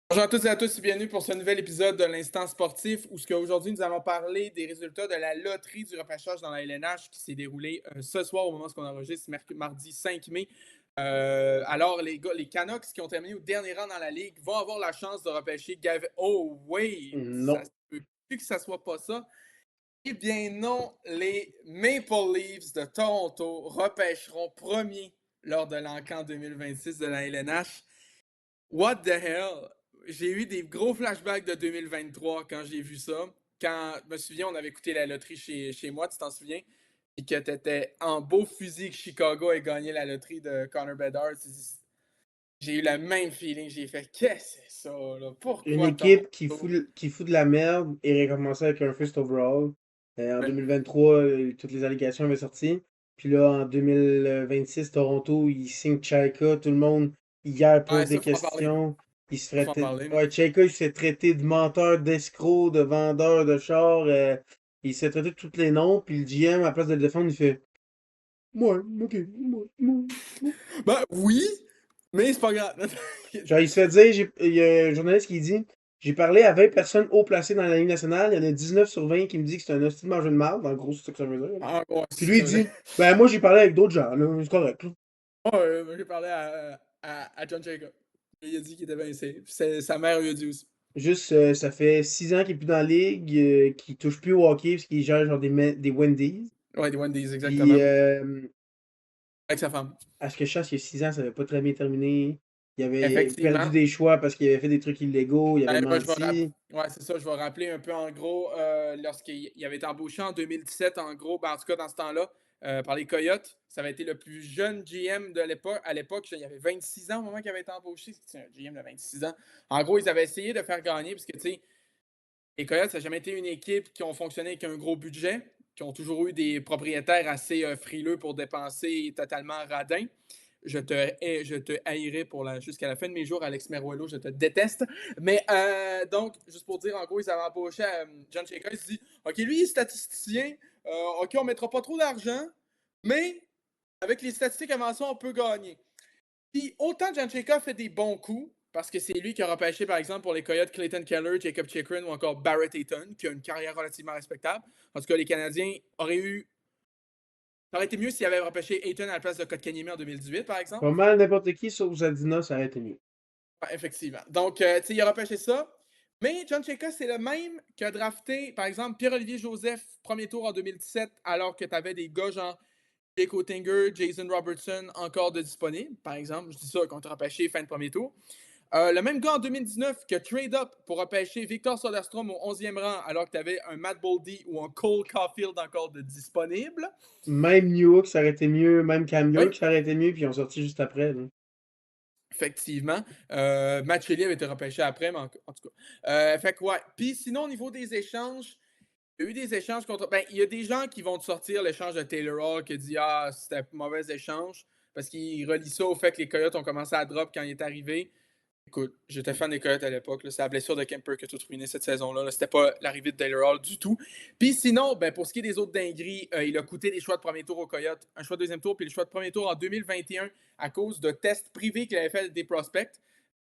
Bonjour à toutes et à tous et bienvenue pour ce nouvel épisode de l'Instant sportif où aujourd'hui nous allons parler des résultats de la loterie du repêchage dans la LNH qui s'est déroulée ce soir au moment où on enregistre, mardi 5 mai. Alors les Canucks qui ont terminé au dernier rang dans la ligue vont avoir la chance de repêcher Gavin. Oh oui, ça Non. se peut plus que ça soit pas ça. Eh bien non, les Maple Leafs de Toronto repêcheront premier lors de l'encan 2026 de la LNH. What the hell? J'ai eu des gros flashbacks de 2023 quand j'ai vu ça. Quand, je me souviens, on avait écouté la loterie chez moi, tu t'en souviens? Et que t'étais en beau fusil que Chicago ait gagné la loterie de Connor Bedard. J'ai eu le même feeling. J'ai fait, qu'est-ce que c'est ça, là? Une Pourquoi équipe Toronto? qui fout de la merde et récompensée avec un first overall. En 2023, toutes les allégations avaient sorti. Puis là, en 2026, Toronto, ils signent Chaika. Tout le monde, hier, Ouais, pose des ça, faut en parler. questions. Il se Ça, faut en ferait... parler, man. Ouais, Chaika, il se fait traiter de menteur, d'escroc, de vendeur de char. Il se fait traiter de tous les noms. Puis le GM, à la place de le défendre, il fait... Ouais, ok, moi. Ben oui, mais c'est pas grave. Genre, il se fait dire, il y a un journaliste qui dit, j'ai parlé à 20 personnes haut placées dans la Ligue nationale, il y en a 19 sur 20 qui me disent que c'est un hostile mangeur de marde, en gros, c'est ça que ça veut dire, là. Ah, ouais, Puis c'est lui, ça il que ça veut dit, dire. ben moi, j'ai parlé avec d'autres gens, là, c'est correct, là. Ouais, j'ai parlé à John Jacob. Il a dit qu'il était bien safe. Sa mère lui a dit aussi. Juste, ça fait 6 ans qu'il est plus dans la Ligue, qu'il touche plus au hockey parce qu'il gère genre des Wendy's. Ouais, des Wendy's, Puis, exactement. Avec sa femme. à ce que je sache, il y a 6 ans, ça avait pas très bien terminé. Il avait perdu Effectivement. des choix parce qu'il avait fait des trucs illégaux, il avait Ben, moi, menti. ouais, c'est ça, je vais rappeler un peu en gros, lorsqu'il avait été embauché en 2017, en gros, ben, en tout cas dans ce temps-là, par les Coyotes. Ça avait été le plus jeune GM de l'époque. À l'époque, il avait 26 ans au moment qu'il avait été embauché. C'est un GM de 26 ans. En gros, ils avaient essayé de faire gagner, parce que, tu sais, les Coyotes, ça n'a jamais été une équipe qui ont fonctionné avec un gros budget, qui ont toujours eu des propriétaires assez frileux pour dépenser totalement radin. Je te haïrai jusqu'à la fin de mes jours, Alex Meruelo, je te déteste. Mais donc, juste pour dire, en gros, ils avaient embauché John Shaker. Il se dit, OK, lui, il est statisticien. OK, on ne mettra pas trop d'argent, mais avec les statistiques avancées, on peut gagner. Puis autant John Shaker fait des bons coups, parce que c'est lui qui a repêché, par exemple, pour les Coyotes, Clayton Keller, Jacob Chikrin ou encore Barrett Hayton, qui a une carrière relativement respectable. En tout cas, les Canadiens auraient eu. Ça aurait été mieux s'ils avaient repêché Hayton à la place de Kotkaniemi en 2018, par exemple. Pas mal n'importe qui, sauf Zadina, ça aurait été mieux. Ouais, effectivement. Donc, tu sais, il a repêché ça. Mais John Chayka, c'est le même qui a drafté, par exemple, Pierre-Olivier Joseph, premier tour en 2017, alors que tu avais des gars genre Jake Oettinger, Jason Robertson encore de disponibles, par exemple. Je dis ça quand tu as repêché fin de premier tour. Le même gars en 2019 qui a trade up pour repêcher Victor Soderstrom au 11e rang, alors que tu avais un Matt Boldy ou un Cole Caulfield encore de disponible. Même Newhook, ça aurait été mieux. Même Cam Oui, York, ça aurait été mieux. Puis ils ont sorti juste après, là. effectivement. Matt Shelley avait été repêché après, mais en tout cas. Fait que ouais. Puis sinon, au niveau des échanges, il y a eu des échanges contre. Ben, il y a des gens qui vont te sortir l'échange de Taylor Hall qui dit ah, c'était un mauvais échange parce qu'il relie ça au fait que les Coyotes ont commencé à drop quand il est arrivé. Écoute, j'étais fan des Coyotes à l'époque. C'est la blessure de Kemper qui a tout ruiné cette saison-là. C'était pas l'arrivée de Taylor Hall du tout. Puis sinon, ben, pour ce qui est des autres dingueries, il a coûté des choix de premier tour aux Coyotes, un choix de deuxième tour, puis le choix de premier tour en 2021 à cause de tests privés qu'il avait fait des prospects.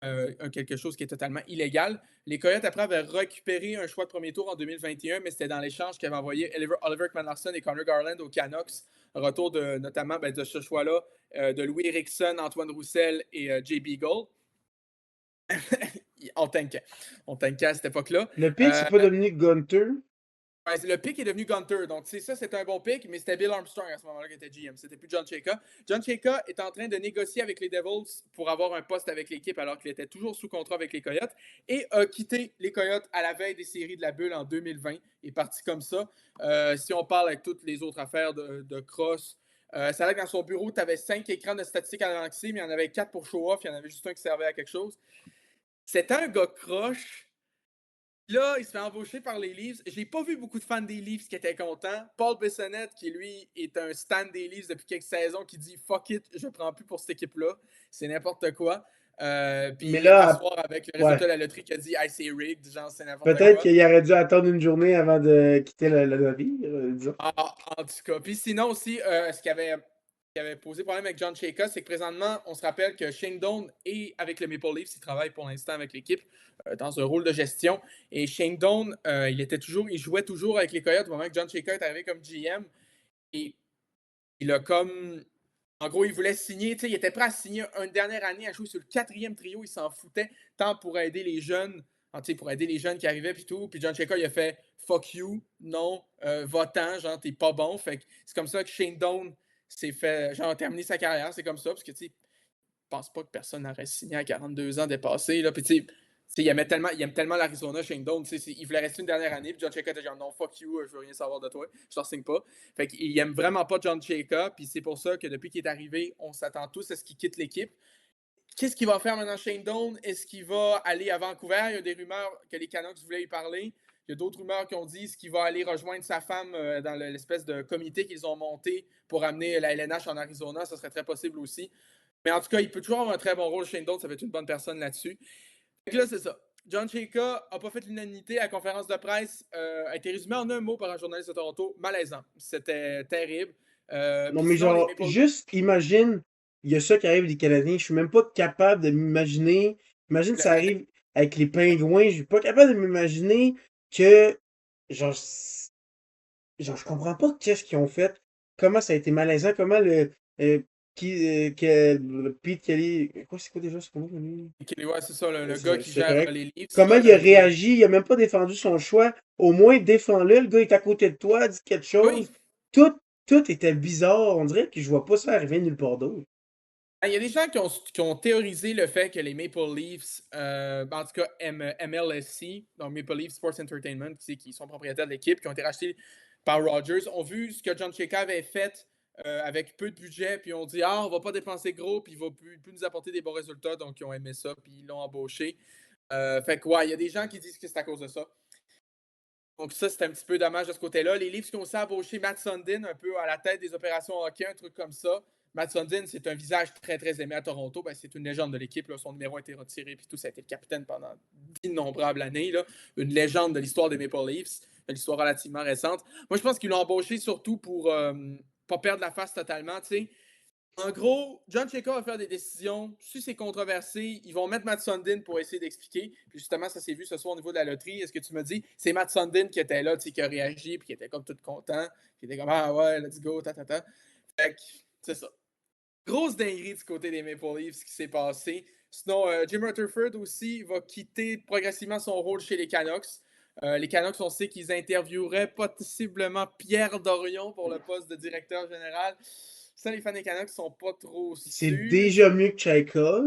Quelque chose qui est totalement illégal. Les Coyotes, après, avaient récupéré un choix de premier tour en 2021, mais c'était dans l'échange qu'ils avaient envoyé Oliver Ekman-Larsson et Connor Garland aux Canucks. Retour de, notamment de ce choix-là, de Louis Eriksson, Antoine Roussel et J.B. Gold. On tankait. On tankait à cette époque-là. Le pick, c'est Euh, pas devenu Gunter. ouais, le pick est devenu Gunter. Donc, c'est ça, c'était un bon pick, mais c'était Bill Armstrong à ce moment-là qui était GM. C'était plus John Chayka. John Chayka est en train de négocier avec les Devils pour avoir un poste avec l'équipe alors qu'il était toujours sous contrat avec les Coyotes et a quitté les Coyotes à la veille des séries de la bulle en 2020. Il est parti comme ça. Si on parle avec toutes les autres affaires de cross, ça a l'air que dans son bureau, tu avais 5 écrans de statistiques à l'avancée, mais il y en avait 4 pour show off. Il y en avait juste un qui servait à quelque chose. C'était un gars croche. Là, il se fait embaucher par les Leafs. J'ai pas vu beaucoup de fans des Leafs qui étaient contents. Paul Bissonnette, qui lui est un stan des Leafs depuis quelques saisons, qui dit fuck it, je prends plus pour cette équipe-là. C'est n'importe quoi. Mais Puis à là, soir, avec le ouais. résultat de la loterie, qui a dit I say rigged, genre c'est n'importe Peut-être quoi. qu'il aurait dû attendre une journée avant de quitter le navire, disons. En tout cas. Puis sinon aussi, ce qu'il y avait qui avait posé problème avec John Chayka, c'est que présentement, on se rappelle que Shane Doan est avec le Maple Leafs, il travaille pour l'instant avec l'équipe dans un rôle de gestion. Et Shane Doan, il jouait toujours avec les Coyotes au moment que John Chayka est arrivé comme GM. Et il a comme. En gros, il voulait signer, il était prêt à signer une dernière année à jouer sur le 4e trio, il s'en foutait, tant pour aider les jeunes, pour aider les jeunes qui arrivaient puis tout. Puis John Chayka, il a fait fuck you, non, va-t'en, genre, t'es pas bon. Fait que c'est comme ça que Shane Doan s'est fait, genre, terminer sa carrière, c'est comme ça, parce que, tu sais, je pense pas que personne n'aurait signé à 42 ans dépassé, là. Puis, tu sais, il aime tellement l'Arizona, Shane Doan. Il voulait rester une dernière année. Puis John Chayka était genre non, fuck you, je veux rien savoir de toi. Je t'en signe pas. Fait qu'il aime vraiment pas John Chayka. Puis c'est pour ça que depuis qu'il est arrivé, on s'attend tous à ce qu'il quitte l'équipe. Qu'est-ce qu'il va faire maintenant, Shane Doan? Est-ce qu'il va aller à Vancouver? Il y a des rumeurs que les Canucks voulaient lui parler. Il y a d'autres rumeurs qui ont dit qu'il va aller rejoindre sa femme dans l'espèce de comité qu'ils ont monté pour amener la LNH en Arizona. Ça serait très possible aussi. Mais en tout cas, il peut toujours avoir un très bon rôle. Shane Doan, ça va être une bonne personne là-dessus. Fait que là, c'est ça. John Chayka n'a pas fait l'unanimité à la conférence de presse. A été résumé en un mot par un journaliste de Toronto. Malaisant. C'était terrible. Non, Puis mais sinon, les genre, Maple Leafs. juste imagine, il y a ça qui arrive des Canadiens. Je suis même pas capable de m'imaginer. Imagine ça arrive avec les Pingouins. Je suis pas capable de m'imaginer que, genre, genre, je comprends pas qu'est-ce qu'ils ont fait. Comment ça a été malaisant. Comment euh, Pete Kelly. Quoi, c'est quoi déjà ce nom, lui? Ouais, c'est ça, le C'est gars ça, qui c'est gère correct. les Leafs. Comment Là, il a réagi? Il a même pas défendu son choix. Au moins, défends-le. Le gars est à côté de toi, dit quelque Oui. chose. Tout, tout était bizarre. On dirait que je vois pas ça arriver nulle part d'autre. Il y a des gens qui ont théorisé le fait que les Maple Leafs, en tout cas MLSC, donc Maple Leafs Sports Entertainment, qui sont propriétaires de l'équipe, qui ont été rachetés par Rogers, ont vu ce que John Chayka avait fait avec peu de budget, puis ont dit ah, on va pas dépenser gros, puis il va plus nous apporter des bons résultats, donc ils ont aimé ça, puis ils l'ont embauché. Fait que ouais, il y a des gens qui disent que c'est à cause de ça. Donc ça, c'est un petit peu dommage de ce côté-là. Les Leafs qui ont aussi embauché Matt Sundin un peu à la tête des opérations hockey, un truc comme ça. Matt Sundin, c'est un visage très, très aimé à Toronto. Ben, c'est une légende de l'équipe. Son numéro a été retiré, puis tout. Ça a été le capitaine pendant d'innombrables années. Là. Une légende de l'histoire des Maple Leafs, de l'histoire relativement récente. Moi, je pense qu'ils l'ont embauché surtout pour pas perdre la face totalement. T'sais. En gros, John Chayka va faire des décisions. Si c'est controversé, ils vont mettre Matt Sundin pour essayer d'expliquer. Puis justement, ça s'est vu ce soir au niveau de la loterie. Est-ce que tu me dis, c'est Matt Sundin qui était là, qui a réagi, puis qui était comme tout content, qui était comme ah ouais, let's go, ta. Fait que c'est ça. Grosse dinguerie du côté des Maple Leafs qui s'est passé. Sinon, Jim Rutherford aussi va quitter progressivement son rôle chez les Canucks. Les Canucks, on sait qu'ils intervieweraient possiblement Pierre Dorion pour le poste de directeur général. Ça, les fans des Canucks sont pas trop C'est sûrs. déjà mieux que Chaika.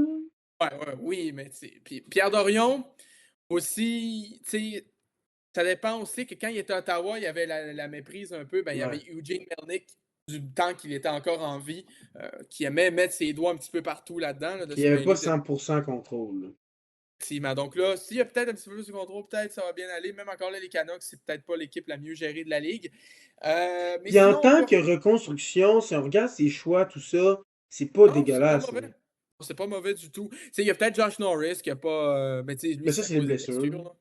Oui, mais puis Pierre Dorion aussi, tu sais, ça dépend aussi que quand il était à Ottawa, il y avait la méprise un peu. Ben, il y avait Ouais. Eugene Melnick du temps qu'il était encore en vie, qui aimait mettre ses doigts un petit peu partout là-dedans, là, de Il n'y se avait pas mêler de. 100% contrôle. Là. Effectivement. Donc là, s'il y a peut-être un petit peu plus de contrôle, peut-être ça va bien aller. Même encore là, les Canucks, c'est peut-être pas l'équipe la mieux gérée de la ligue. Mais Puis en sinon, on tant peut que revenir. reconstruction, si on regarde ses choix, tout ça, c'est pas Non, c'est pas dégueulasse. Là. mauvais. C'est pas mauvais du tout. Il y a peut-être Josh Norris qui a pas. Mais tu sais, lui, Mais ça, c'est à c'est les cause des blessures. blessures. Là.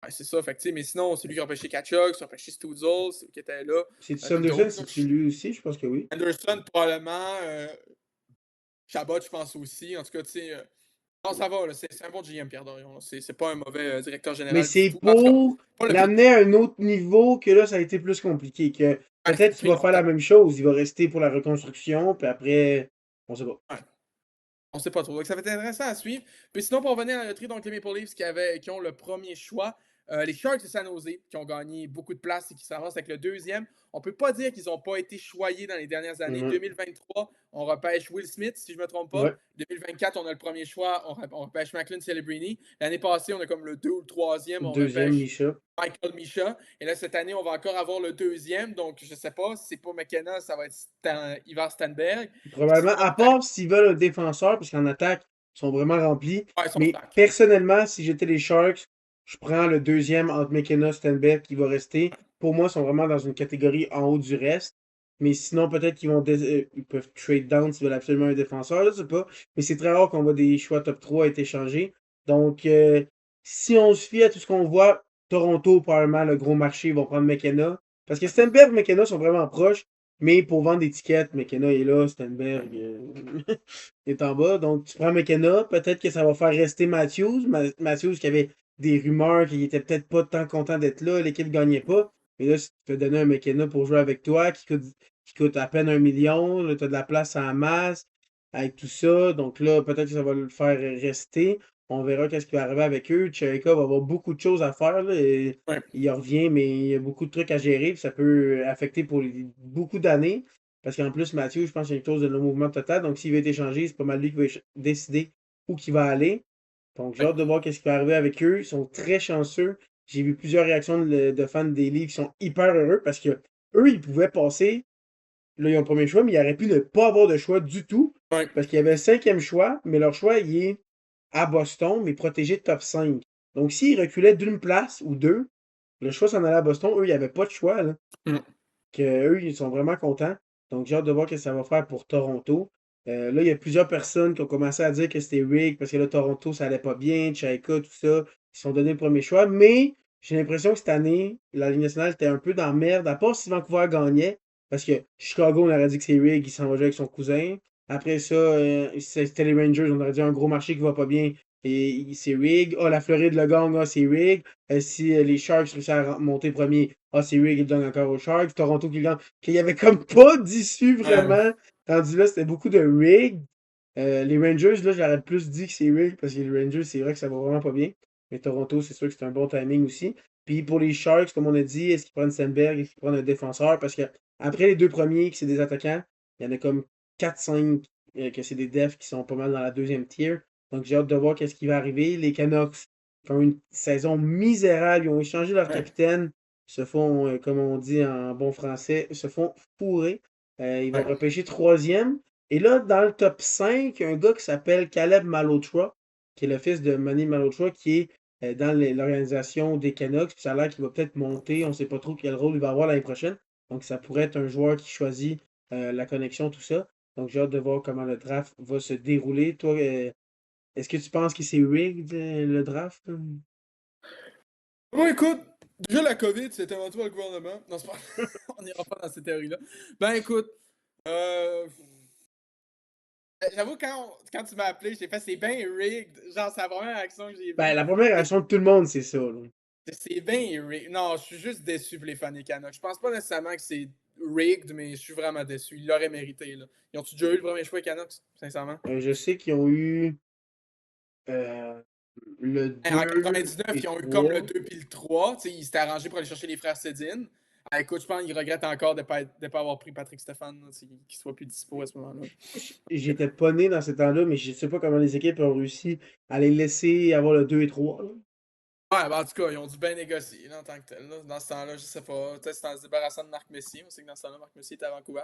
Ouais, c'est ça. Fait que, mais sinon, c'est lui qui a empêché Kachuk, qui a empêché Stutzel, c'est lui qui était là. C'est Puis Sanderson, d'autres. c'est-tu lui aussi? Je pense que oui. Anderson, probablement. Chabot, je pense aussi. En tout cas, tu sais. Non, ça va. C'est un bon GM, Pierre Dorion. C'est pas un mauvais directeur Mais général du c'est tout. En tout cas, pour pas le pire. l'amener à un autre niveau que là, ça a été plus compliqué. Que Ouais, ça a peut-être qu'il pris va faire longtemps. la même chose. Il va rester pour la reconstruction, puis après, on sait pas. Ouais. On sait pas trop. Donc, ça va être intéressant à suivre. Puis sinon, pour revenir à la loterie, donc les Maple Leafs qui ont le premier choix, les Sharks de San Jose, qui ont gagné beaucoup de place et qui s'avancent avec le deuxième. On peut pas dire qu'ils n'ont pas été choyés dans les dernières années. Ouais. 2023, on repêche Will Smith, si je ne me trompe pas. Ouais. 2024, on a le premier choix, on repêche Macklin Celebrini. L'année passée, on a comme le 2 ou le troisième, on Deuxième, repêche Misha. Michael Misha. Et là, cette année, on va encore avoir le deuxième. Donc, je sais pas, si c'est pas McKenna, ça va être Ivar Stanberg. Probablement, Sinon, à part s'ils veulent un défenseur, parce qu'en attaque, ils sont vraiment remplis. ouais, ils sont Mais stack. personnellement, si j'étais les Sharks, je prends le deuxième entre McKenna et Stenberg qui va rester. Pour moi, ils sont vraiment dans une catégorie en haut du reste. Mais sinon, peut-être ils peuvent trade down s'ils veulent absolument un défenseur, je sais pas. Mais c'est très rare qu'on voit des choix top 3 être échangés. Donc, si on se fie à tout ce qu'on voit, Toronto, probablement, le gros marché, ils vont prendre McKenna. Parce que Stenberg et McKenna sont vraiment proches. Mais pour vendre des tickets, McKenna est là, Stenberg est en bas. Donc, tu prends McKenna, peut-être que ça va faire rester Matthews. Matthews qui avait des rumeurs qu'il était peut-être pas tant content d'être là, l'équipe gagnait pas. Mais là, si tu te donner un McKenna pour jouer avec toi, qui coûte à peine 1 million, là, tu as de la place en masse, avec tout ça. Donc là, peut-être que ça va le faire rester. On verra qu'est-ce qui va arriver avec eux. Tcheka va avoir beaucoup de choses à faire, là, et Ouais. il revient, mais il y a beaucoup de trucs à gérer, puis ça peut affecter pour beaucoup d'années. Parce qu'en plus, Mathieu, je pense qu'il y a une clause de non-mouvement total. Donc, s'il veut être échangé, c'est pas mal lui qui va décider où il va aller. Donc, j'ai Ouais. hâte de voir qu'est-ce qui va arriver avec eux. Ils sont très chanceux. J'ai vu plusieurs réactions de fans des Leafs qui sont hyper heureux parce que eux, ils pouvaient passer. Là, ils ont le premier choix, mais ils auraient pu ne pas avoir de choix du tout. Ouais. Parce qu'il y avait le cinquième choix, mais leur choix, il est à Boston, mais protégé de top 5. Donc, s'ils reculaient d'une place ou deux, le choix s'en allait à Boston. Eux, il n'y avait pas de choix, là. Mm. Eux, ils sont vraiment contents. Donc, j'ai hâte de voir ce que ça va faire pour Toronto. Là, il y a plusieurs personnes qui ont commencé à dire que c'était Rick parce que là, Toronto, ça allait pas bien, Chaika, tout ça. Ils se sont donné le premier choix. Mais j'ai l'impression que cette année, la Ligue nationale était un peu dans la merde, à part si Vancouver gagnait. Parce que Chicago, on aurait dit que c'est Rick, il s'en va jouer avec son cousin. Après ça, c'était les Rangers, on aurait dit un gros marché qui va pas bien. Et c'est Rig. Ah, la Floride le gagne, ah, c'est Rig. Si les Sharks réussissent à monter premier, ah, c'est Rig, il donne encore aux Sharks. Toronto qui gagne. Qu'il n'y avait comme pas d'issue Ouais. vraiment. Rendu là, c'était beaucoup de Rig. Les Rangers, là, j'aurais plus dit que c'est Rig parce que les Rangers, c'est vrai que ça va vraiment pas bien. Mais Toronto, c'est sûr que c'est un bon timing aussi. Puis pour les Sharks, comme on a dit, est-ce qu'ils prennent Sandberg, est-ce qu'ils prennent un défenseur? Parce que après les deux premiers, qui c'est des attaquants, il y en a comme 4-5 que c'est des defs qui sont pas mal dans la deuxième tier. Donc j'ai hâte de voir qu'est-ce qui va arriver. Les Canucks font une saison misérable. Ils ont échangé leur Ouais. capitaine. Se font, comme on dit en bon français, se font fourrer. Ils vont Ouais. repêcher troisième. Et là, dans le top 5, un gars qui s'appelle Caleb Malhotra, qui est le fils de Manny Malhotra, qui est dans l'organisation des Canucks. Puis ça a l'air qu'il va peut-être monter. On ne sait pas trop quel rôle il va avoir l'année prochaine. Donc ça pourrait être un joueur qui choisit la connexion, tout ça. Donc j'ai hâte de voir comment le draft va se dérouler. Toi, est-ce que tu penses que c'est rigged, le draft? Bon, écoute, déjà la COVID, c'est inventé par le gouvernement. Non, c'est pas. On n'ira pas dans ces théories-là. Ben, écoute, euh, j'avoue, quand tu m'as appelé, j'ai fait c'est bien rigged. Genre, c'est la première action que j'ai Ben, vue. la première Et réaction de tout le monde, c'est ça, là. c'est bien rigged. Non, je suis juste déçu pour les fans des Canucks. Je pense pas nécessairement que c'est rigged, mais je suis vraiment déçu. Ils l'auraient mérité, là. Ils ont-tu déjà eu le premier choix, les Canucks, sincèrement? Je sais qu'ils ont eu euh, le En 2 99, et ils ont eu comme le 3. 2 puis le 3. Ils s'étaient arrangés pour aller chercher les frères Sedin. Écoute, je pense qu'ils regrettent encore de ne pas avoir pris Patrick Stéphane, qu'il soit plus dispo à ce moment-là. J'étais pas né dans ce temps-là, mais je sais pas comment les équipes ont réussi à les laisser avoir le 2 et 3, là. Ouais, ben en tout cas, ils ont dû bien négocier là, en tant que tel. Là. Dans ce temps-là, je sais pas. Peut-être c'est en se débarrassant de Marc Messier. On sait que dans ce temps-là, Marc Messier était à Vancouver.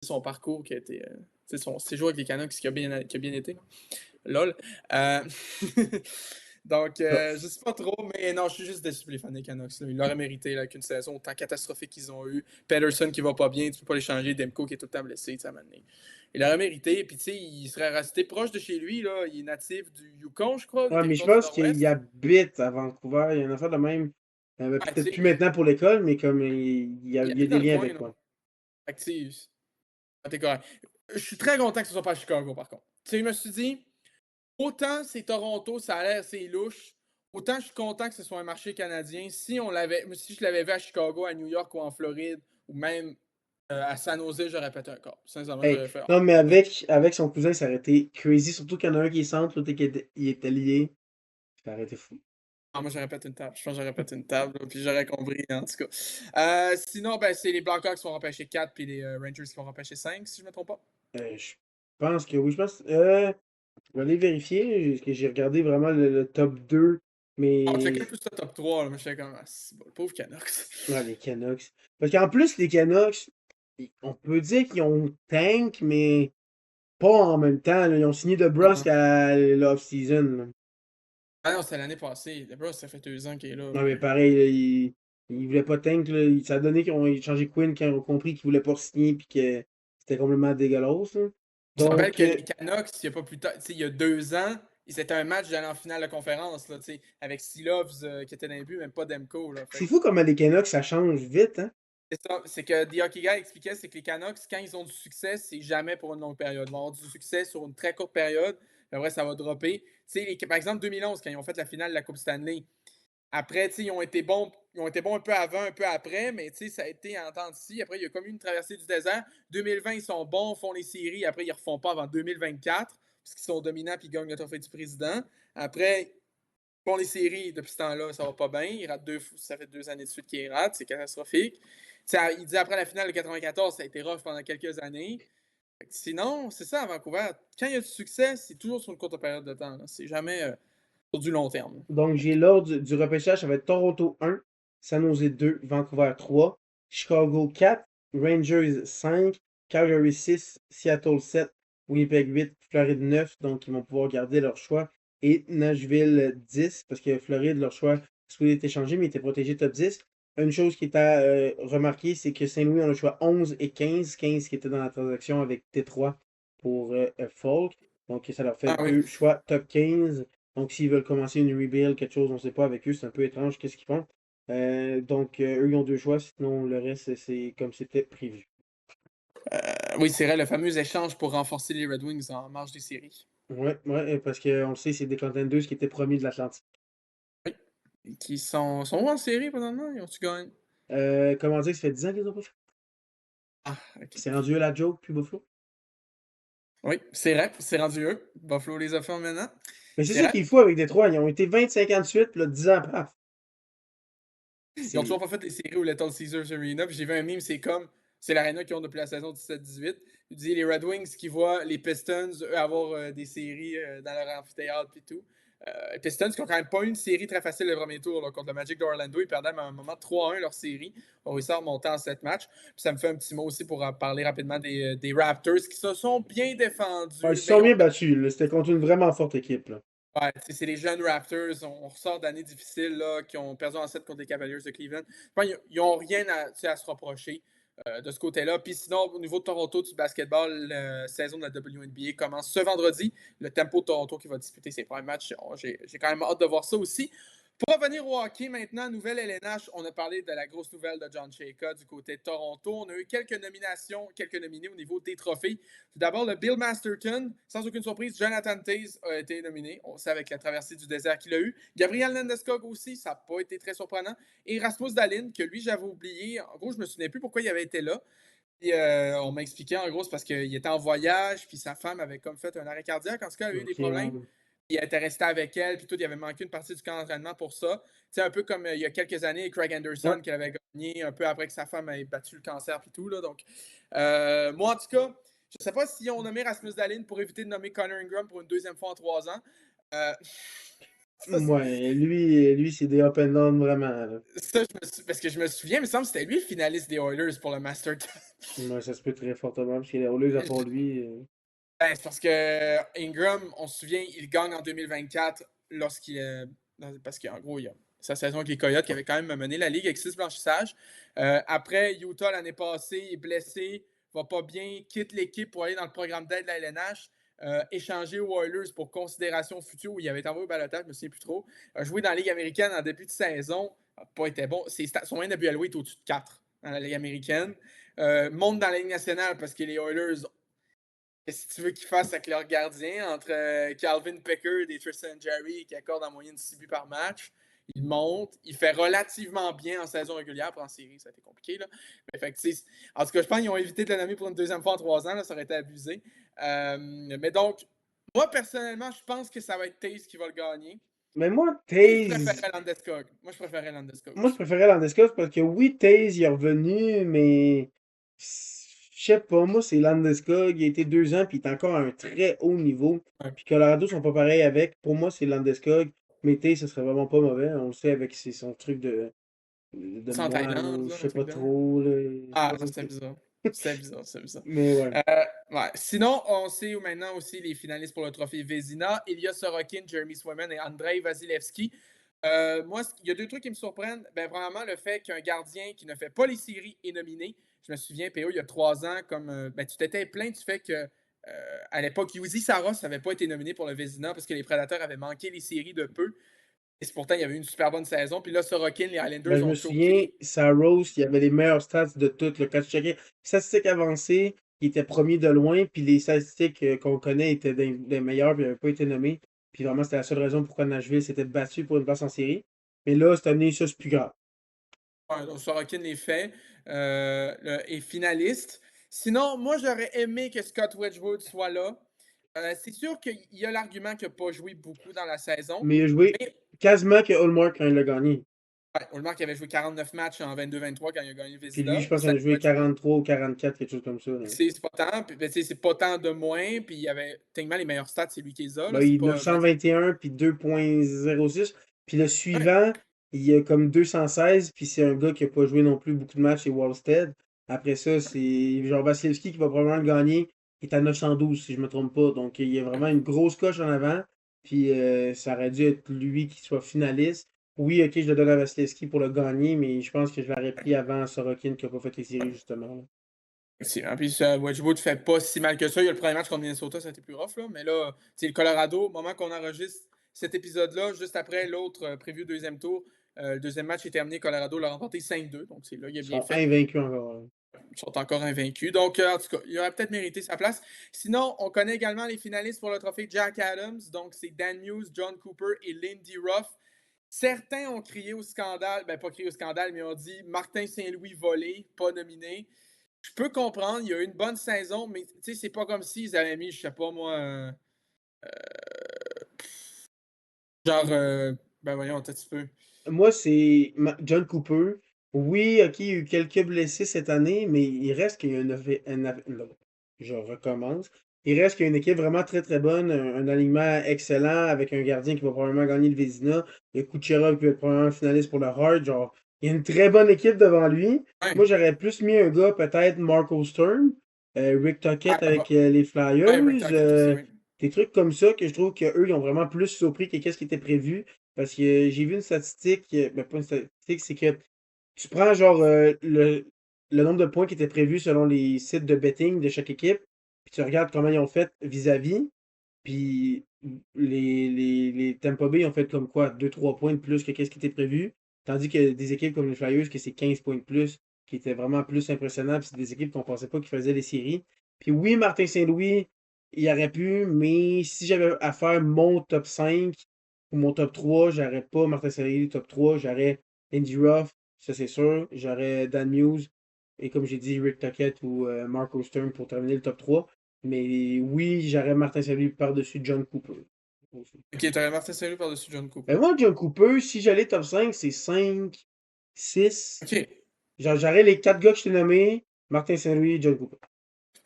C'est son parcours qui a été. C'est joué avec les Canucks qui a bien été. Là. Lol. Euh, Donc, je sais pas trop, mais non, je suis juste déçu pour les fans des Canucks. Là. Ils l'auraient mérité là, avec une saison autant catastrophique qu'ils ont eu. Pedersen qui va pas bien, tu peux pas l'échanger. Demko qui est tout le temps blessé, ça m'a donné. Il l'aurait mérité, puis tu sais, il serait resté proche de chez lui. Là. Il est natif du Yukon, je crois, du Ouais, mais je territoire du pense qu'il Nord-Ouest. habite à Vancouver. Il y a une affaire de même. Ah, tu Peut-être sais, plus maintenant pour l'école, mais comme il il y a habite des dans le liens coin. avec Là. moi. Fait que, tu sais, t'es correct. Je suis très content que ce soit pas à Chicago, par contre. Tu sais, je me suis dit, autant c'est Toronto, ça a l'air assez louche. Autant je suis content que ce soit un marché canadien. Si je l'avais vu à Chicago, à New York ou en Floride, ou même à San Jose, j'aurais pété un corps. Sincèrement, Hey, j'aurais fait. non, mais Oh, ben, avec son cousin, ça aurait été crazy. Surtout qu'il y en a un qui est centre, l'autre il était lié. Ça aurait été fou. moi, j'aurais pété une table. Je pense que j'aurais pété une table, là, puis j'aurais compris, en tout cas. Sinon, ben, c'est les Blackhawks qui vont repêcher 4, puis les Rangers qui vont repêcher 5, si je me trompe pas. Je pense que oui. Je vais aller vérifier, parce que j'ai regardé vraiment le top 2. On Mais checkait plus le top 3, là, mais j'étais comme, ah, c'est bon, le pauvre Canucks. ouais, les Canucks. Parce qu'en plus, les Canucks, on peut dire qu'ils ont tank, mais pas en même temps, là. Ils ont signé de Brusque à l'off-season, là. Ah non, c'était l'année passée. Le Bros, ça fait 2 ans qu'il est là. Non, mais pareil, là, ils voulaient pas tank, là. Ça a donné qu'ils ont changé Quinn quand ils ont compris qu'ils voulaient pas signer puis que c'était complètement dégueulasse, là. Je te rappelle Donc, que les Canucks, il y a pas plus tard, il y a 2 ans, c'était un match d'aller en finale de conférence, là, avec Silovs qui était dans les buts, même pas Demko. Là, fait c'est que, fou comment les Canucks, ça change vite, hein. C'est ça, c'est que The Hockey Guy expliquait, c'est que les Canucks, quand ils ont du succès, c'est jamais pour une longue période. Ils vont avoir du succès sur une très courte période, puis après, ça va dropper. Tu sais, par exemple, 2011, quand ils ont fait la finale de la Coupe Stanley, après, tu sais, ils ont été bons un peu avant, un peu après, mais tu sais, ça a été en temps d'ici. Après, il y a comme eu une traversée du désert. 2020, ils sont bons, font les séries. Après, ils ne refont pas avant 2024, puisqu'ils sont dominants puis ils gagnent le trophée du président. Après, ils font les séries. Depuis ce temps-là, ça va pas bien. Ils ratent ça fait 2 années de suite qu'ils ratent. C'est catastrophique. Il dit après la finale de 94, ça a été rough pendant quelques années. Sinon, c'est ça à Vancouver. Quand il y a du succès, c'est toujours sur une courte période de temps. C'est jamais sur du long terme. Donc, j'ai l'ordre du repêchage, ça va être Toronto 1, San Jose 2, Vancouver 3, Chicago 4, Rangers 5, Calgary 6, Seattle 7, Winnipeg 8, Floride 9, donc ils vont pouvoir garder leur choix, et Nashville 10, parce que Floride, leur choix, soit été changé, mais il était protégé top 10. Une chose qui est à remarquer, c'est que Saint-Louis a le choix 11 et 15, 15 qui était dans la transaction avec Détroit pour Falk, donc ça leur fait Ah oui. deux choix top 15. Donc, s'ils veulent commencer une rebuild, quelque chose, on ne sait pas avec eux, c'est un peu étrange, qu'est-ce qu'ils font. Donc, eux, ils ont deux choix, sinon le reste, c'est comme c'était prévu. Oui, c'est vrai, le fameux échange pour renforcer les Red Wings en marge des séries. Ouais, ouais, parce qu'on le sait, c'est des contenders qui étaient promis de l'Atlantique. Oui. Qui sont où en série présentement? Ils ont-tu gagné? Comment dire, ça fait 10 ans qu'ils ont pas fait. Ah, ok. C'est rendu eux la joke, plus Buffalo. Oui, c'est vrai, c'est rendu eux. Buffalo les a fait maintenant. Mais c'est C'est ça vrai. qu'il faut avec Détroit. Ils ont été 20-58, puis là, 10 ans, paf. Ils ont toujours C'est. pas fait les séries au Little Caesars Arena. Puis j'ai vu un meme, c'est comme. C'est l'aréna qu'ils ont depuis la saison 17-18. Il dit les Red Wings qui voient les Pistons eux, avoir des séries dans leur amphithéâtre et tout. Les Pistons qui ont quand même pas eu une série très facile le premier tour là, contre le Magic d'Orlando. Ils perdaient à un moment 3-1 leur série. On réussi à remonter en 7 matchs. Puis ça me fait un petit mot aussi pour parler rapidement des Raptors qui se sont bien Ouais, ils défendus. se Ben, sont bien battus, là. C'était contre une vraiment forte équipe, là. ouais, c'est les jeunes Raptors. On ressort d'années difficiles là, qui ont perdu en 7 contre les Cavaliers de Cleveland. Enfin, ils n'ont rien à se reprocher de ce côté-là. Puis sinon, au niveau de Toronto, du basketball, la saison de la WNBA commence ce vendredi. Le Tempo de Toronto qui va disputer ses premiers matchs. J'ai quand même hâte de voir ça aussi. Pour revenir au hockey maintenant, nouvelle LNH, on a parlé de la grosse nouvelle de John Chayka du côté de Toronto. On a eu quelques nominations, quelques nominés au niveau des trophées. Tout d'abord, le Bill Masterton, sans aucune surprise, Jonathan Toews a été nominé. On sait avec la traversée du désert qu'il a eu. Gabriel Landeskog aussi, ça n'a pas été très surprenant. Et Rasmus Dahlin, que lui, j'avais oublié. En gros, je me souvenais plus pourquoi il avait été là. Et on m'a expliqué, en gros, c'est parce qu'il était en voyage, puis sa femme avait comme fait un arrêt cardiaque. En tout cas, elle a eu des Ok, problèmes. ouais. Il était resté avec elle, puis tout, il avait manqué une partie du camp d'entraînement pour ça. C'est un peu comme il y a quelques années, Craig Ouais. Anderson qui avait gagné un peu après que sa femme ait battu le cancer puis tout. Là, donc, moi, en tout cas, je ne sais pas si on nommé Rasmus Dahlin pour éviter de nommer Connor Ingram pour une deuxième fois en 3 ans. Euh, ça, Ouais, lui c'est des up and down vraiment, là. parce que je me souviens, il me semble que c'était lui le finaliste des Oilers pour le Master. Ouais, ça se peut très fortement, parce que les Oilers, à part lui. Ben, c'est parce que Ingram, on se souvient, il gagne en 2024 lorsqu'il. Parce qu'en gros, il y a sa saison avec les Coyotes qui avait quand même mené la ligue avec 6 blanchissages. Après, Utah l'année passée est blessé, va pas bien, quitte l'équipe pour aller dans le programme d'aide de la LNH. Échangé aux Oilers pour considération future où il avait été envoyé au balotage, je ne me souviens plus trop. A joué dans la Ligue américaine en début de saison, n'a pas été bon. Son moyen de but alloué est au-dessus de 4 dans la Ligue américaine. Monte dans la Ligue nationale parce que les Oilers qu'est-ce que tu veux qu'ils fassent avec leur gardien entre Calvin Pickard et Tristan Jerry qui accordent en moyenne 6 buts par match? Il monte, il fait relativement bien en saison régulière. Pour en série, ça a été compliqué. Là. Mais, fait que, en tout cas, je pense qu'ils ont évité de le nommer pour une deuxième fois en 3 ans. Là, ça aurait été abusé. Mais donc, moi, personnellement, je pense que ça va être Taze qui va le gagner. Mais moi, Et je Taze. préférais Landeskog. Moi, je préférais Landeskog Moi, je aussi. préférais Landeskog parce que oui, Taze, il est revenu, mais. Je sais pas, moi, c'est Landeskog. Il a été 2 ans, puis il est encore à un très haut niveau. Ouais. Puis Colorado sont pas pareils avec. Pour moi, c'est Landeskog. Mais Taze, ce serait vraiment pas mauvais. On le sait avec son truc de C'est en moine, Thaïlande, ou je là, un sais pas truc de même. trop. Là. Je sais Ah, pas ça trop c'est trop. bizarre. C'est bizarre, c'est bizarre. Mais ouais. Ouais. Sinon, on sait maintenant aussi les finalistes pour le trophée Vézina. Ilya Sorokin, Jeremy Swayman et Andrei Vasilevski. Moi, il y a deux trucs qui me surprennent. Ben, premièrement, le fait qu'un gardien qui ne fait pas les séries est nominé. Je me souviens, PO, il y a 3 ans, comme ben, tu t'étais plaint du fait que à l'époque, Yuzi Saros n'avait pas été nominé pour le Vézina parce que les Prédateurs avaient manqué les séries de peu. Et pourtant, il y avait eu une super bonne saison. Puis là, Sorokin, les Ben, Islanders je me ont souviens, choqué. Saros, il y avait les meilleurs stats de toutes. Quand tu checkais statistiques avancées, il était premier de loin, puis les statistiques qu'on connaît étaient des meilleurs, puis il n'avait pas été nommé. Puis vraiment, c'était la seule raison pourquoi Nashville s'était battu pour une place en série. Mais là, cette année, ça, c'est plus grave. Ouais, donc Sorokin est fait, est finaliste. Sinon, moi, j'aurais aimé que Scott Wedgwood soit là. C'est sûr qu'il y a l'argument qu'il n'a pas joué beaucoup dans la saison, Mais il a joué mais quasiment que Hallmark quand il l'a gagné. ouais, Ullmark avait joué 49 matchs en 22-23 quand il a gagné le Puis lui, Vézina. je pense qu'il Cette a année, joué Wedgwood, 43 ou 44, quelque chose comme ça, là. c'est pas tant, puis, ben, c'est pas tant de moins, puis il y avait techniquement les meilleurs stats, c'est lui qui les a, là, Ben, c'est il a pas Mathieu. 921 puis 2.06. Puis le Ouais, suivant, il a comme 216, puis c'est un gars qui a pas joué non plus beaucoup de matchs chez Wallstead. Après ça, c'est genre Vasilevski qui va probablement le gagner. Il est à 912, si je me trompe pas. Donc, il y a vraiment une grosse coche en avant. Puis ça aurait dû être lui qui soit finaliste. Oui, ok, je le donne à Vasilevski pour le gagner, mais je pense que je l'aurais pris avant Sorokin qui a pas fait les séries, justement, là. en plus, Wedgwood fait pas si mal que ça. Il y a le premier match contre Minnesota, ça a été plus rough, là, mais là, le Colorado, au moment qu'on enregistre cet épisode-là, juste après l'autre prévu deuxième tour, le deuxième match est terminé, Colorado l'a remporté 5-2, donc c'est là, il a Ils bien sont fait. invaincus encore, là. Ils sont encore invaincus. Donc, en tout cas, il aurait peut-être mérité sa place. Sinon, on connaît également les finalistes pour le trophée Jack Adams. Donc, c'est Dan Hughes, John Cooper et Lindy Ruff. Certains ont crié au scandale, ben pas crié au scandale, mais ont dit Martin Saint-Louis volé, pas nominé. Je peux comprendre, il y a eu une bonne saison, mais tu sais, c'est pas comme s'ils avaient mis, je sais pas moi, genre, ben voyons, un petit peu. Moi, c'est John Cooper. Oui, ok, il y a eu quelques blessés cette année, mais il reste qu'il y a non, je recommence. Il reste qu'il y a une équipe vraiment très très bonne, un alignement excellent avec un gardien qui va probablement gagner le Vezina. Il y a Kucherov qui va être probablement finaliste pour le Hart. Genre, il y a une très bonne équipe devant lui. Moi, Ouais, j'aurais plus mis un gars, peut-être Marco Sturm, Rick Tocchet ah, avec bah, les ouais, Rick Flyers, Tocchet aussi, oui. des trucs comme ça que je trouve qu'eux, ils ont vraiment plus surpris que qu'est-ce qui était prévu. Parce que j'ai vu une statistique, ben pas une statistique, c'est que tu prends genre le nombre de points qui étaient prévus selon les sites de betting de chaque équipe, puis tu regardes comment ils ont fait vis-à-vis, puis les Tampa Bay ont fait comme quoi, 2-3 points de plus que qu'est-ce qui était prévu, tandis que des équipes comme les Flyers, que c'est 15 points de plus, qui étaient vraiment plus impressionnants, puis c'est des équipes qu'on pensait pas qu'ils faisaient les séries. Puis oui, Martin Saint-Louis, il aurait pu, mais si j'avais à faire mon top 5 ou mon top 3, j'aurais pas Martin Saint-Louis top 3, j'aurais Andy Ruff, ça c'est sûr, j'aurais Dan Muse, et comme j'ai dit, Rick Tocchet ou Marco Stern pour terminer le top 3. Mais oui, j'aurais Martin Saint-Louis par-dessus John Cooper aussi. Ok, t'aurais Martin Saint-Louis par-dessus John Ben Cooper. moi, John Cooper, si j'allais top 5, c'est 5, 6. Ok. Moi, Genre, j'aurais les 4 gars que je t'ai nommés, Martin Saint-Louis et John Cooper.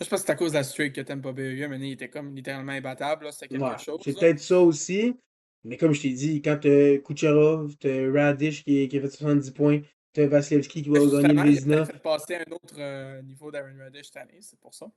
je pense que c'est à cause de la streak que Tampa Bay a eu. Maintenant, il était comme littéralement imbattable, là. C'était Ouais, quelque chose, c'est là. peut-être ça aussi. Mais comme je t'ai dit, quand t'as Kucherov, t'as Radish qui a fait 70 points, t'as Vasilevski qui va gagner le Justement, il a peut-être Vezina. fait passer un autre niveau d'Aaron Radish cette année, c'est pour ça.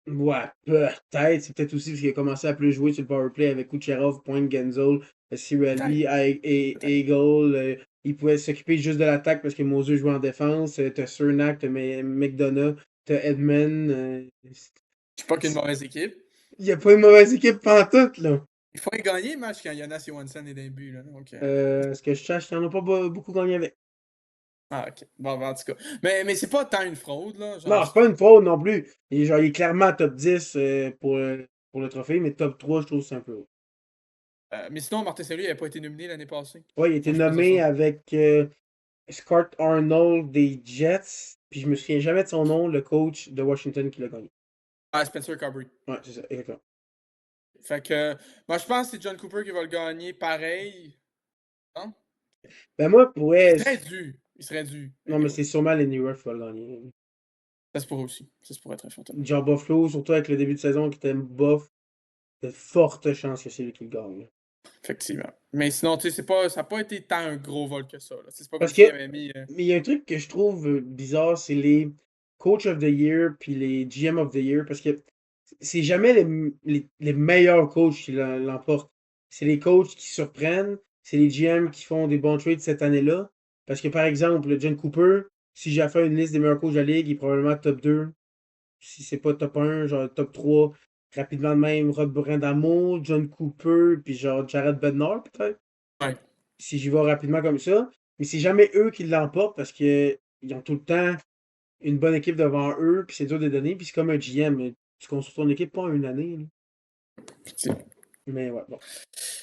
Ouais, peut-être. C'est peut-être aussi parce qu'il a commencé à plus jouer sur le powerplay avec Kucherov, Point, Genzel, Peut-être. Cirelli, Peut-être. Eagle. Il pouvait s'occuper juste de l'attaque parce que Moser jouait en défense. T'as Cernak, t'as McDonough, t'as Edmund. C'est pas qu'une mauvaise équipe. Il n'y a pas une mauvaise équipe pantoute, là. Il faut y gagner le match quand Jonas Johansson est dans les buts, là. Donc, Ce que je cherche, il n'y en a pas beaucoup gagné avec. ah, ok. Bon, ben, en tout cas. Mais c'est pas tant une fraude, là. Genre, Non, c'est pas une fraude non plus. Il est clairement top 10 pour le trophée, mais top 3 je trouve que c'est un peu haut. mais sinon, Martin Saint-Louis n'avait pas été nominé l'année passée. Ouais, il a été Moi, je pensais nommé ça. avec Scott Arnold des Jets, puis je me souviens jamais de son nom, le coach de Washington qui l'a gagné. Ah, Spencer Carberry. Ouais, c'est ça, exactement. Fait que, moi, je pense que c'est John Cooper qui va le gagner pareil. Hein? Ben moi, Il ouais, serait dû. Il serait dû. non, mais Anyway. c'est sûrement Lenny Ruff qui va le gagner. Ça se pourrait aussi. Ça se pourrait très fortement. Genre Buffalo, surtout avec le début de saison qui était bof, de fortes chances que c'est lui qui le gagne. Effectivement. Mais sinon, tu sais, ça n'a pas été tant un gros vol que ça, là. C'est pas comme Parce que, s'il avait mis. mais il y a un truc que je trouve bizarre, c'est les Coach of the Year puis les GM of the Year, parce que c'est jamais les meilleurs coachs qui l'emportent. C'est les coachs qui surprennent, c'est les GM qui font des bons trades cette année-là. Parce que par exemple, le John Cooper, si j'ai à faire une liste des meilleurs coachs de la ligue, il est probablement top 2. Si c'est pas top 1, genre top 3. Rapidement de même, Rod Brind'Amour, John Cooper, puis genre Jared Bednar peut-être. Ouais. si j'y vais rapidement comme ça. Mais c'est jamais eux qui l'emportent parce que ils ont tout le temps une bonne équipe devant eux, puis c'est dur de les donner. Puis c'est comme un GM, tu construis ton équipe pas en une année, là. Mais ouais, bon.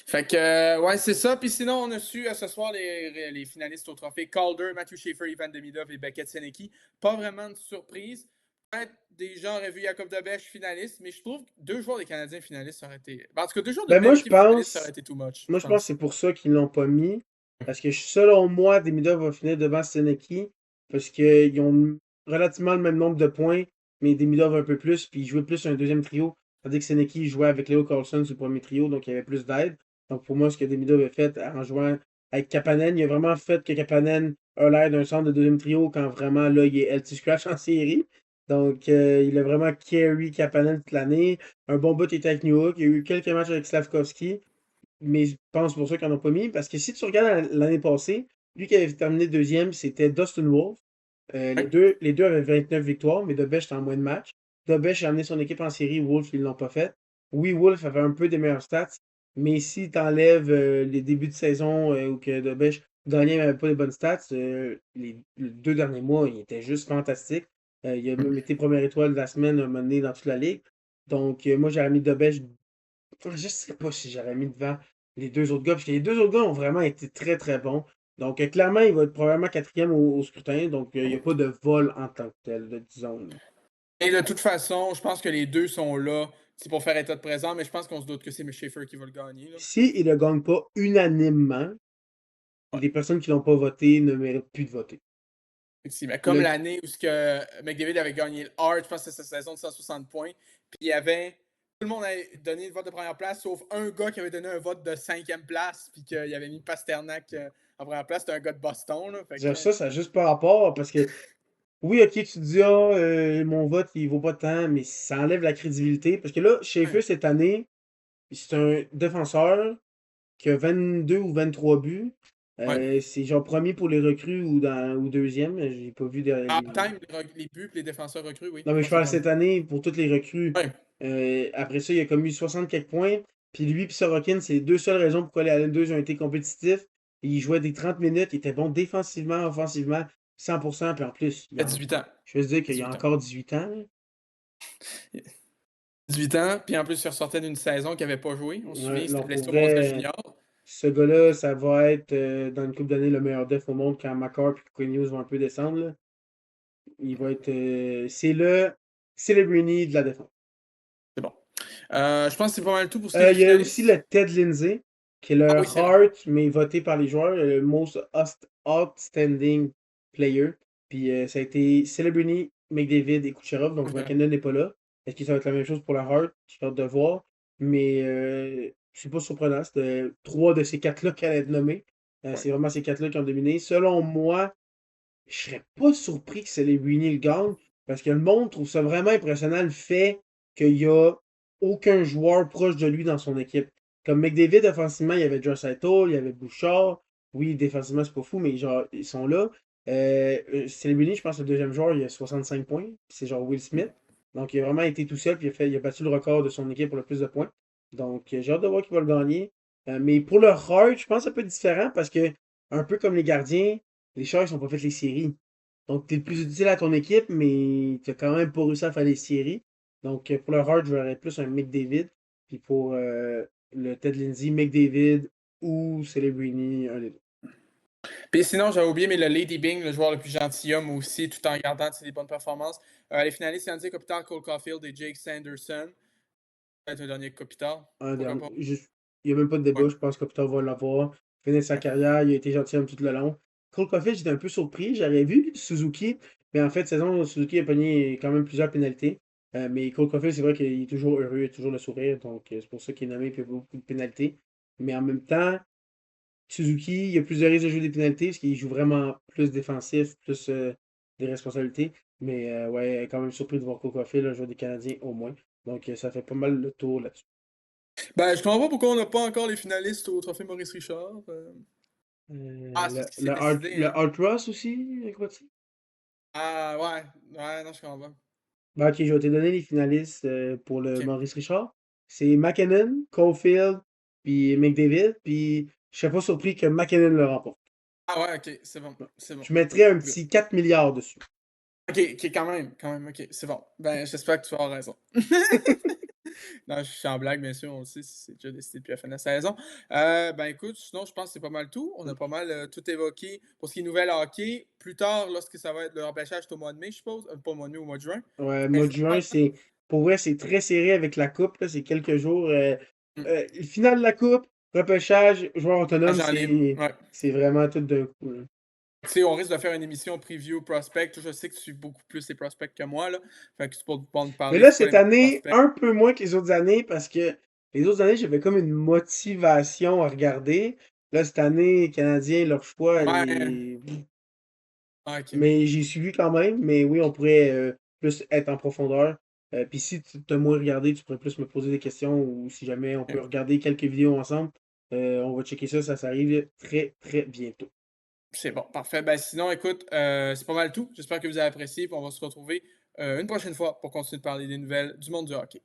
Fait que, ouais, c'est ça. Puis sinon, on a su ce soir les finalistes au trophée Calder, Matthew Schaefer, Ivan Demidov et Beckett Senecki. Pas vraiment de surprise. Peut-être des gens auraient vu Jacob Debesch finaliste, mais je trouve que deux joueurs des Canadiens finalistes, ça aurait été. En tout cas, deux joueurs de Ben même équipe finaliste, ça aurait été too much, moi je je pense que pense. c'est pour ça qu'ils l'ont pas mis. Parce que selon moi, Demidov va finir devant Seneki. Parce qu'ils ont relativement le même nombre de points, mais Demidov un peu plus, puis il jouait plus un deuxième trio. Tandis que Seneki jouait avec Leo Carlson sur le premier trio, donc il y avait plus d'aide. Donc pour moi, ce que Demidov a fait en jouant avec Kapanen, il a vraiment fait que Kapanen a l'air d'un centre de deuxième trio quand vraiment là, il est LT Scratch en série. Donc il a vraiment carry Kapanen toute l'année. Un bon bout était avec Newhook. Il y a eu quelques matchs avec Slavkovski. Mais je pense pour ça qu'ils n'en ont pas mis. Parce que si tu regardes l'année passée, lui qui avait terminé deuxième, c'était Dustin Wolf. Les Ouais. deux avaient 29 victoires, mais Dobech était en moins de matchs. Dobech a amené son équipe en série, Wolf, ils ne l'ont pas fait. Oui, Wolf avait un peu des meilleurs stats, mais si tu enlèves les débuts de saison où que Dobech gagnait mais n'avait pas les bonnes stats, les 2 derniers mois, il était juste fantastique. Il a même été première étoile de la semaine un moment donné dans toute la ligue. Donc, moi, j'aurais mis Dobech. Je sais pas si j'aurais mis devant les deux autres gars, parce que les deux autres gars ont vraiment été très très bons. Donc, clairement, il va être probablement quatrième au scrutin. Donc, il n'y a pas de vol en tant que tel, disons, là. Et de toute façon, je pense que les deux sont là. C'est pour faire état de présent, mais je pense qu'on se doute que c'est Schaefer qui va le gagner, là. Si il ne gagne pas unanimement, Ouais. les personnes qui l'ont pas voté ne méritent plus de voter. Mais comme Le- l'année où ce que McDavid avait gagné le Hart, je pense que c'était sa saison de 160 points. Puis il y avait. Tout le monde avait donné le vote de première place, sauf un gars qui avait donné un vote de cinquième place, puis qu'il avait mis Pasternak en première place. C'était un gars de Boston, là. Fait que, ça n'a juste pas rapport, parce que oui, ok, tu te dis, ah, mon vote, il vaut pas tant, mais ça enlève la crédibilité. Parce que là, Schaefer, ouais, cette année, c'est un défenseur qui a 22 ou 23 buts. ouais. C'est genre premier pour les recrues ou deuxième. J'ai pas vu En time, les buts, les défenseurs recrues, oui. Non, mais Je je pense que c'est parle premier. cette année pour toutes les recrues. Ouais. Après ça, il a comme eu 60 quelques points. Puis lui, puis Sorokin, c'est les deux seules raisons pourquoi les Allen 2 ont été compétitifs. Il jouait des 30 minutes, il était bon défensivement, offensivement, 100%. Puis en plus, Il a 18 ans. je veux dire qu'il a 18 ans. encore 18 ans. 18 ans, puis en plus, il ressortait d'une saison qu'il n'avait pas joué. On se souvient, Ouais, il s'était non, pour blessé au mondial vrai, junior. ce gars-là, ça va être dans une couple d'années le meilleur def au monde quand McCarr et Quinius vont un peu descendre, là. Il va être. C'est le Celebrini de la défense. C'est bon. Je pense que c'est pas mal tout pour ce qui est des Il y a aussi finalistes. le Ted Lindsay, qui est Ah le oui, c'est vrai. Heart, mais voté par les joueurs, le Most Outstanding Player. Puis ça a été Celebrini, McDavid et Kucherov, donc Ouais. McKinnon n'est pas là. Est-ce que ça va être la même chose pour la Heart? J'ai hâte de voir. Mais c'est pas surprenant. C'était trois de ces quatre-là qui allaient être nommés. Ouais. C'est vraiment ces quatre-là qui ont dominé. Selon moi, je serais pas surpris que Celebrini le gagne, parce que le monde trouve ça vraiment impressionnant le fait qu'il y a aucun joueur proche de lui dans son équipe. Comme McDavid, offensivement, il y avait Draisaitl, il y avait Bouchard. Oui, défensivement, c'est pas fou, mais genre, ils sont là. Celebrini, je pense, le deuxième joueur, il a 65 points. C'est genre Will Smith. Donc, il a vraiment été tout seul, puis il a battu le record de son équipe pour le plus de points. Donc, j'ai hâte de voir qui va le gagner. Mais pour le Hart, je pense que ça peut être différent parce que, un peu comme les gardiens, les Sharks n'ont pas fait les séries. Donc, tu es le plus utile à ton équipe, mais tu n'as quand même pas réussi à faire les séries. Donc, pour le Hart, je verrais plus un McDavid. Puis pour le Ted Lindsay, McDavid ou Celebrini, un des deux. Puis sinon, j'avais oublié, mais le Lady Bing, le joueur le plus gentilhomme aussi, tout en gardant des bonnes performances. Les finalistes, Yannick Kopitar, Cole Caulfield et Jake Sanderson. Peut-être un dernier Kopitar. Un Pourquoi dernier. pas? Il n'y a même pas de débat. Ouais. Je pense que Kopitar va l'avoir. Finir sa carrière, il a été gentilhomme tout le long. Cole Caulfield, j'étais un peu surpris. J'avais vu Suzuki, mais en fait, saison, Suzuki a pogné quand même plusieurs pénalités. Mais Cole Caulfield, c'est vrai qu'il est toujours heureux, il a toujours le sourire. Donc, c'est pour ça qu'il est nommé et il y a beaucoup de pénalités. Mais en même temps, Suzuki, il y a plus de risques de jouer des pénalités parce qu'il joue vraiment plus défensif, plus des responsabilités. Mais ouais, quand même surpris de voir Cole Caulfield, un joueur des Canadiens au moins. Donc, ça fait pas mal le tour là-dessus. Ben, je comprends pas pourquoi on n'a pas encore les finalistes au trophée Maurice Richard. Ah, c'est parce qu'il s'est décidé, Le hein. Art Ross aussi, Aquatic? Ah, ouais. Ouais, non, je comprends pas. Bah, ok, je vais te donner les finalistes pour le Ok. Maurice Richard. C'est McKinnon, Caulfield, puis McDavid. Puis je serais pas surpris que McKinnon le remporte. Ah ouais, ok, c'est bon. C'est bon. Je mettrais un Good. petit 4 milliards dessus. Ok, ok, quand même, ok, c'est bon. Ben, j'espère que tu vas avoir raison. Non, je suis en blague, bien sûr, on le sait, c'est déjà décidé depuis la fin de la saison. Ben écoute, sinon, je pense que c'est pas mal tout. On a pas mal tout évoqué pour ce qui est nouvelle hockey. Plus tard, lorsque ça va être le repêchage, c'est au mois de mai, je suppose. Pas au mois de mai, au mois de juin. Ouais, Mais mois je de juin, c'est pour vrai, c'est très serré avec la coupe, là, c'est quelques jours. Mm. Finale de la coupe, repêchage, joueur autonome, Agent libre, c'est ouais. c'est vraiment tout d'un coup, là. Tu sais, on risque de faire une émission preview prospect. Toi, je sais que tu suis beaucoup plus les prospects que moi, là. Fait que tu peux pouvoir nous Mais parler, là, c'est quoi les cette meilleurs année, prospects. un peu moins que les autres années parce que les autres années, j'avais comme une motivation à regarder. Là, cette année, les Canadiens, leur choix Ouais. est. Ah, ok. Mais j'ai suivi quand même. Mais oui, on pourrait plus être en profondeur. Puis si tu t'as moins regardé, tu pourrais plus me poser des questions ou si jamais on peut Ok. regarder quelques vidéos ensemble. On va checker ça, ça arrive très très bientôt. C'est bon, parfait. Ben, sinon, écoute, c'est pas mal tout. J'espère que vous avez apprécié. Puis on va se retrouver une prochaine fois pour continuer de parler des nouvelles du monde du hockey.